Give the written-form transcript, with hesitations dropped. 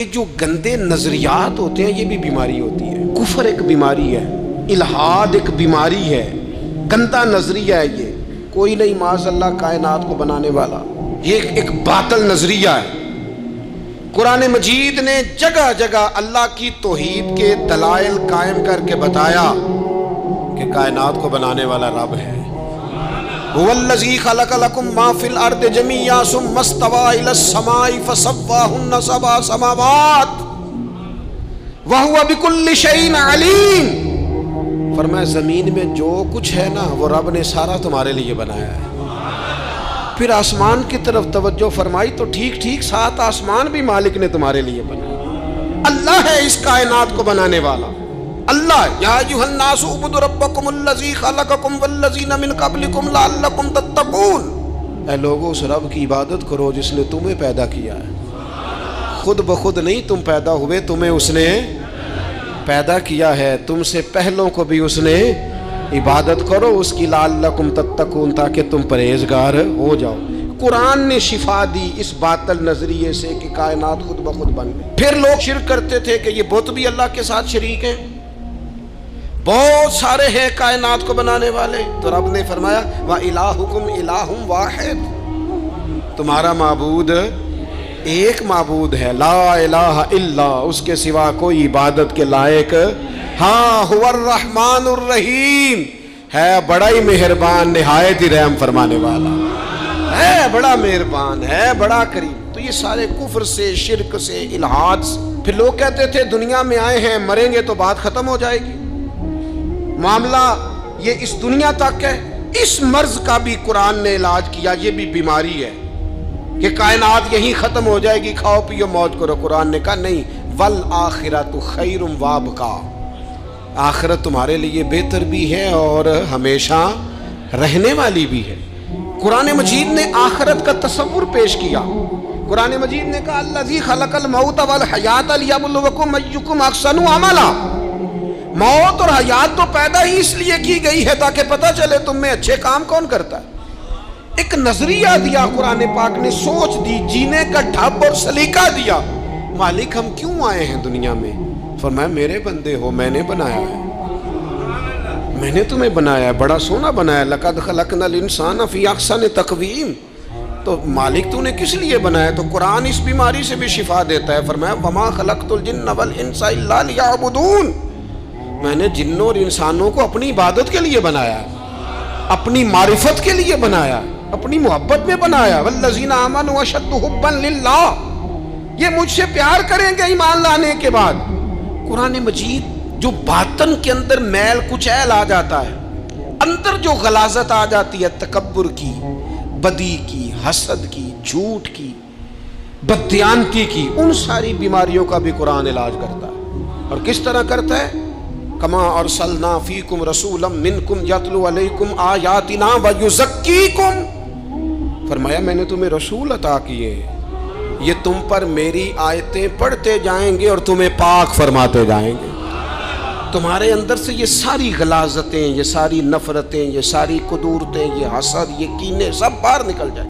جو گندے نظریات ہوتے ہیں یہ بھی بیماری ہوتی ہے۔ کفر ایک بیماری ہے، الحاد ایک بیماری ہے، گندا نظریہ ہے۔ یہ کوئی نہیں معاذ اللہ کائنات کو بنانے والا، یہ ایک باطل نظریہ ہے۔ قرآن مجید نے جگہ جگہ اللہ کی توحید کے دلائل قائم کر کے بتایا کہ کائنات کو بنانے والا رب ہے۔ هو الذی خلق لکم ما فی الارض جمیعا ثم استوی الی السماء فسواہن سبع سماوات وہو بکل شیء علیم۔ فرمایا زمین میں جو کچھ ہے نا وہ رب نے سارا تمہارے لیے بنایا ہے۔ پھر آسمان کی طرف توجہ فرمائی تو ٹھیک ٹھیک 7 آسمان بھی مالک نے تمہارے لیے بنایا۔ اللہ ہے اس کائنات کو بنانے والا، اللہ۔ یا ایھا الناس اعبدوا ربکم الذی خلقکم والذین من قبلکم لعلکم تتقون۔ اے لوگو اس رب کی عبادت کرو جس نے تمہیں پیدا کیا ہے۔ خود بخود نہیں تم پیدا ہوئے، تمہیں اس نے پیدا کیا ہے، تم سے پہلوں کو بھی اس نے عبادت کرو اس کی، لعلکم تتقون، تاکہ تم پرہیزگار ہو جاؤ۔ قرآن نے شفا دی اس باطل نظریے سے کہ کائنات خود بخود بن گئی۔ پھر لوگ شرک کرتے تھے کہ یہ بت بھی اللہ کے ساتھ شریک ہیں، بہت سارے ہیں کائنات کو بنانے والے۔ تو رب نے فرمایا وَإِلَٰهُكُمْ إِلَٰهٌ وَاحِدٌ، تمہارا معبود ایک معبود ہے، لا الہ الا، اس کے سوا کوئی عبادت کے لائق۔ ہاں هو الرحمن الرحیم، ہے بڑا ہی مہربان، نہایت ہی رحم فرمانے والا ہے، بڑا مہربان ہے، بڑا کریم۔ تو یہ سارے کفر سے، شرک سے، الحاد سے۔ پھر لوگ کہتے تھے دنیا میں آئے ہیں، مریں گے تو بات ختم ہو جائے گی، معاملہ یہ اس دنیا تک ہے۔ اس مرض کا بھی قرآن نے علاج کیا، یہ بھی بیماری ہے کہ کائنات یہی ختم ہو جائے گی، کھاؤ پیو موج کرو۔ قرآن نے کہا نہیں، والآخرۃ خیر وابقیٰ، آخرت تمہارے لیے بہتر بھی ہے اور ہمیشہ رہنے والی بھی ہے۔ قرآن مجید نے آخرت کا تصور پیش کیا۔ قرآن مجید نے کہا الذی خلق الموت والحیات لیبلوکم ایکم احسن عملا۔ موت اور حیات تو پیدا ہی اس لیے کی گئی ہے تاکہ پتہ چلے تم میں اچھے کام کون کرتا ہے۔ ایک نظریہ دیا قرآن پاک نے، سوچ دی، جینے کا ڈھب اور سلیقہ دیا۔ مالک ہم کیوں آئے ہیں دنیا میں؟ فرمایا میرے بندے ہو، میں نے بنایا ہے، میں نے تمہیں بنایا ہے، بڑا سونا بنایا۔ لقد خلقنا الانسان فی احسن تقویم۔ تو مالک تو نے کس لیے بنایا؟ تو قرآن اس بیماری سے بھی شفا دیتا ہے۔ فرمایا وما خلقت الجن والانس الا لیعبدون، میں نے جنوں اور انسانوں کو اپنی عبادت کے لیے بنایا، اپنی معرفت کے لیے بنایا، اپنی محبت میں بنایا۔ والذین آمنوا اشد حبا للہ، یہ مجھ سے پیار کریں گے ایمان لانے کے بعد۔ قرآن مجید جو باطن کے اندر میل کچیل آ جاتا ہے، اندر جو غلاظت آ جاتی ہے تکبر کی، بدی کی، حسد کی، جھوٹ کی، بددیانتی کی، ان ساری بیماریوں کا بھی قرآن علاج کرتا ہے۔ اور کس طرح کرتا ہے؟ کما ارسلنا فیکم رسولا منکم یتلو علیکم آیاتنا ویزکیکم۔ فرمایا میں نے تمہیں رسول عطا کیے، یہ تم پر میری آیتیں پڑھتے جائیں گے اور تمہیں پاک فرماتے جائیں گے۔ تمہارے اندر سے یہ ساری غلاظتیں، یہ ساری نفرتیں، یہ ساری قدورتیں، یہ حسد، یہ کینے سب باہر نکل جائیں۔